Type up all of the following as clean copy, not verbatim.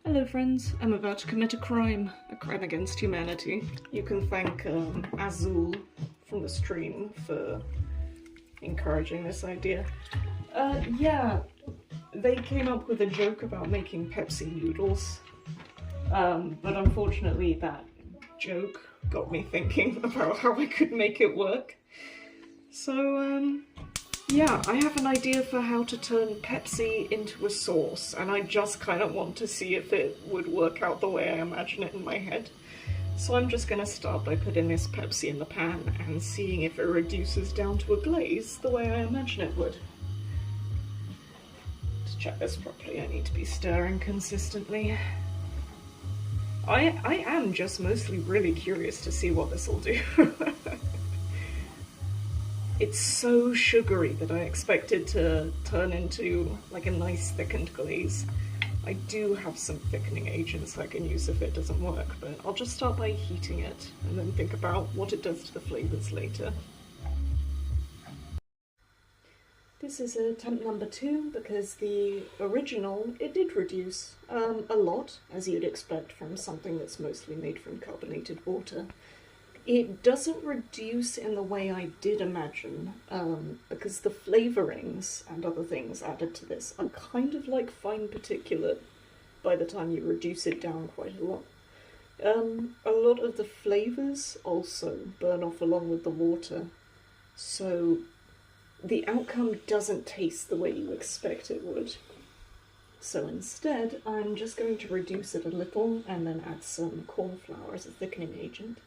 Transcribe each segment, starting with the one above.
Hello friends, I'm about to commit a crime against humanity. You can thank Azul from the stream for encouraging this idea. Yeah, they came up with a joke about making Pepsi Noodles, but unfortunately that joke got me thinking about how I could make it work. So, yeah, I have an idea for how to turn Pepsi into a sauce, and I just kind of want to see if it would work out the way I imagine it in my head. So I'm just going to start by putting this Pepsi in the pan and seeing if it reduces down to a glaze the way I imagine it would. To check this properly, I need to be stirring consistently. I am just mostly really curious to see what this will do. It's so sugary that I expect it to turn into like a nice thickened glaze. I do have some thickening agents I can use if it doesn't work, but I'll just start by heating it and then think about what it does to the flavours later. This is attempt number 2 because the original, it did reduce a lot, as you'd expect from something that's mostly made from carbonated water. It doesn't reduce in the way I did imagine, because the flavourings and other things added to this are kind of like fine particulate by the time you reduce it down quite a lot. A lot of the flavours also burn off along with the water, so the outcome doesn't taste the way you expect it would. So instead, I'm just going to reduce it a little and then add some corn flour as a thickening agent,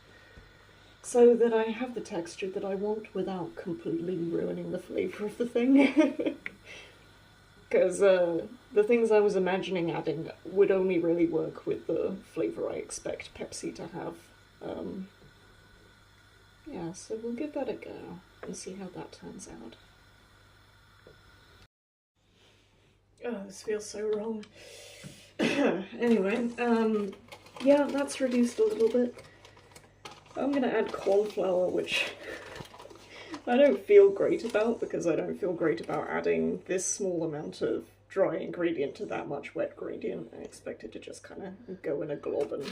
so that I have the texture that I want without completely ruining the flavour of the thing. Because the things I was imagining adding would only really work with the flavour I expect Pepsi to have. Yeah, so we'll give that a go and see how that turns out. Oh, this feels so wrong. Anyway, yeah, that's reduced a little bit. I'm gonna add corn flour, which I don't feel great about, because I don't feel great about adding this small amount of dry ingredient to that much wet gradient. I expect it to just kind of go in a glob and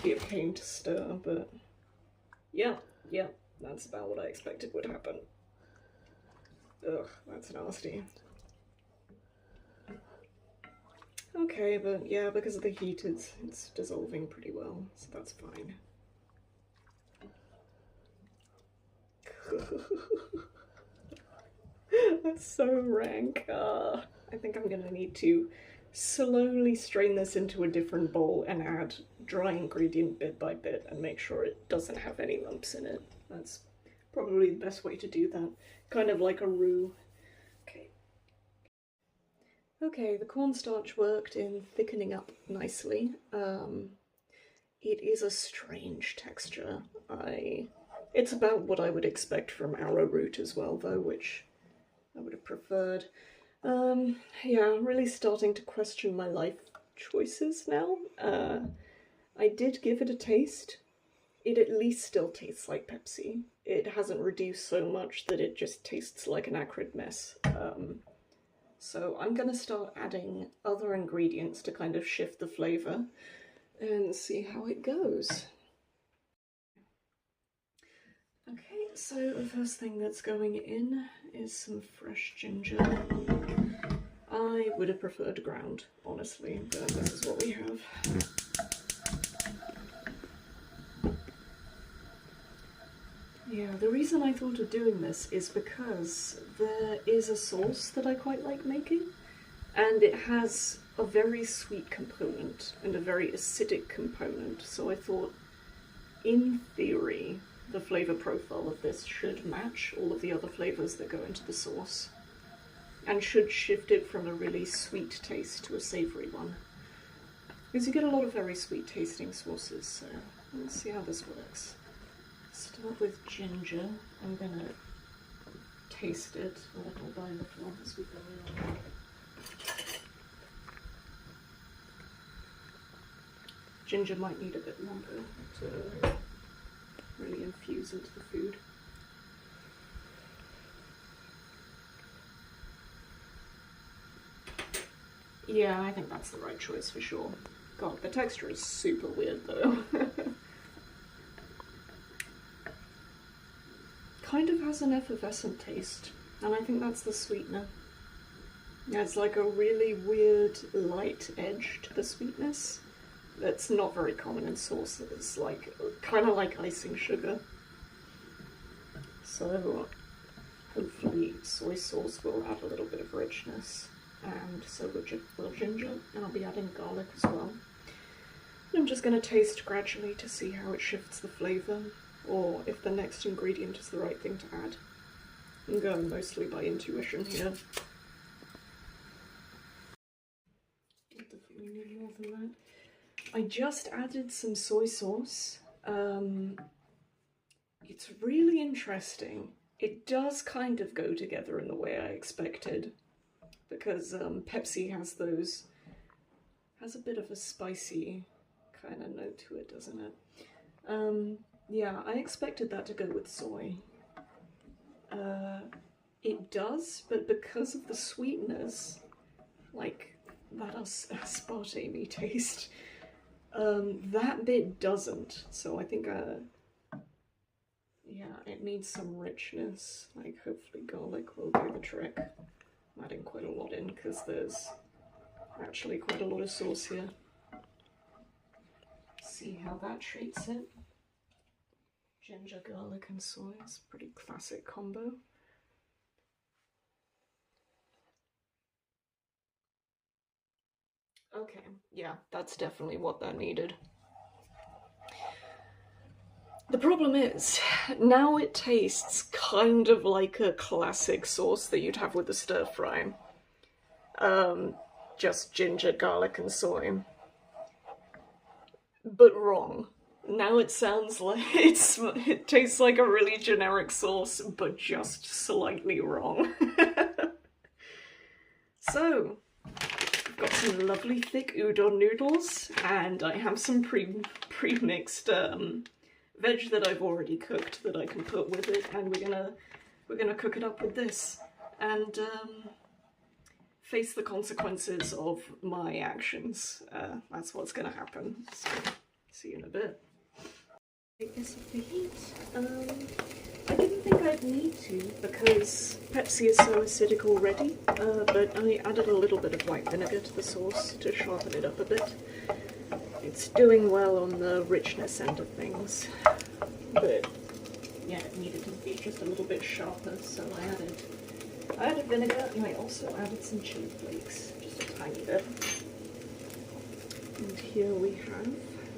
be a pain to stir, but yeah, that's about what I expected would happen. Ugh, that's nasty. Okay, but yeah, because of the heat, it's dissolving pretty well, so that's fine. That's so rank. I think I'm gonna need to slowly strain this into a different bowl and add dry ingredient bit by bit and make sure it doesn't have any lumps in it. That's probably the best way to do that. Kind of like a roux. Okay, the cornstarch worked in thickening up nicely. It is a strange texture. It's about what I would expect from arrowroot as well, though, which I would have preferred. Yeah, I'm really starting to question my life choices now. I did give it a taste. It at least still tastes like Pepsi. It hasn't reduced so much that it just tastes like an acrid mess. So I'm gonna start adding other ingredients to kind of shift the flavour and see how it goes. Okay, so the first thing that's going in is some fresh ginger. I would have preferred ground, honestly, but this is what we have. Yeah, the reason I thought of doing this is because there is a sauce that I quite like making, and it has a very sweet component and a very acidic component, so I thought, in theory, the flavour profile of this should match all of the other flavours that go into the sauce, and should shift it from a really sweet taste to a savoury one. Because you get a lot of very sweet tasting sauces, so let's see how this works. Start with ginger. I'm gonna taste it little by little as we go along. Ginger might need a bit longer to really infuse into the food. Yeah, I think that's the right choice for sure. God, the texture is super weird though. Kind of has an effervescent taste, and I think that's the sweetener. There's like a really weird light edge to the sweetness that's not very common in sauces, like kind of like icing sugar. So hopefully soy sauce will add a little bit of richness, and so will ginger, and I'll be adding garlic as well. I'm just going to taste gradually to see how it shifts the flavour, or if the next ingredient is the right thing to add. I'm going mostly by intuition here. Definitely need more than that. I just added some soy sauce. It's really interesting. It does kind of go together in the way I expected, because Pepsi has a bit of a spicy kind of note to it, doesn't it? Yeah, I expected that to go with soy. It does, but because of the sweetness, like that aspartame taste, that bit doesn't. So I think, yeah, it needs some richness. Like, hopefully garlic will do the trick. I'm adding quite a lot in because there's actually quite a lot of sauce here. See how that treats it. Ginger, garlic and soy is a pretty classic combo. Okay, yeah, that's definitely what that needed. The problem is, now it tastes kind of like a classic sauce that you'd have with a stir fry. Just ginger, garlic and soy. But wrong. Now it sounds like it tastes like a really generic sauce, but just slightly wrong. So, I've got some lovely thick udon noodles, and I have some pre-mixed veg that I've already cooked that I can put with it, and we're gonna cook it up with this, and face the consequences of my actions. That's what's gonna happen. So, see you in a bit. Take this off the heat. I didn't think I'd need to because Pepsi is so acidic already, but I added a little bit of white vinegar to the sauce to sharpen it up a bit. It's doing well on the richness end of things, but yeah, it needed to be just a little bit sharper, so I added vinegar, and I also added some chili flakes, just a tiny bit. And here we have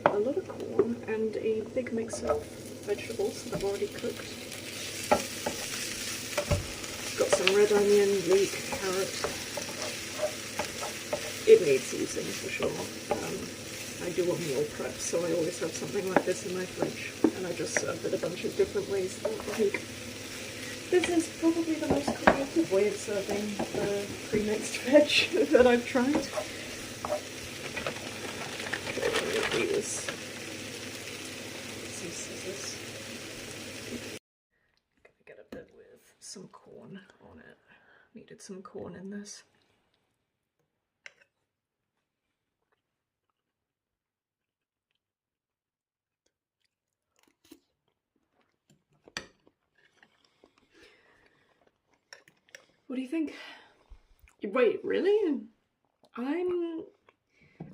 a lot of corn and a big mix of vegetables that I've already cooked. Got some red onion, leek, carrot. It needs using for sure. I do a meal prep, so I always have something like this in my fridge, and I just serve it a bunch of different ways throughout the week. This is probably the most creative way of serving pre-mixed veg that I've tried. Some scissors. Gonna get a bit with some corn on it. Needed some corn in this. What do you think? Wait, really?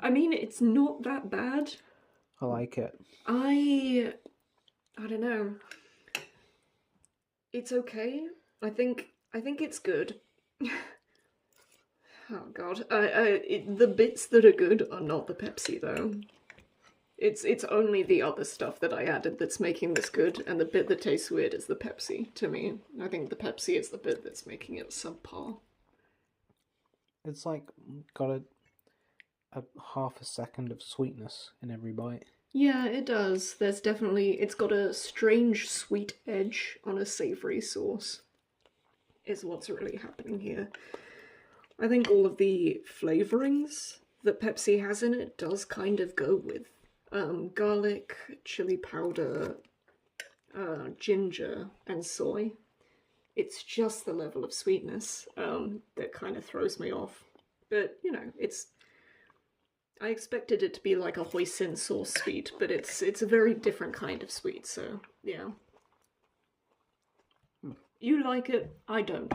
I mean, it's not that bad. I like it. I don't know. It's okay. I think it's good. Oh god. The bits that are good are not the Pepsi though. It's only the other stuff that I added that's making this good, and the bit that tastes weird is the Pepsi to me. I think the Pepsi is the bit that's making it subpar. It's like got a half a second of sweetness in every bite. Yeah, it does. It's got a strange sweet edge on a savoury sauce, is what's really happening here. I think all of the flavourings that Pepsi has in it does kind of go with garlic, chili powder, ginger, and soy. It's just the level of sweetness that kind of throws me off. But, you know, I expected it to be like a hoisin sauce sweet, but it's a very different kind of sweet, so, yeah. You like it, I don't.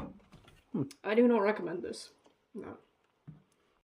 I do not recommend this. No.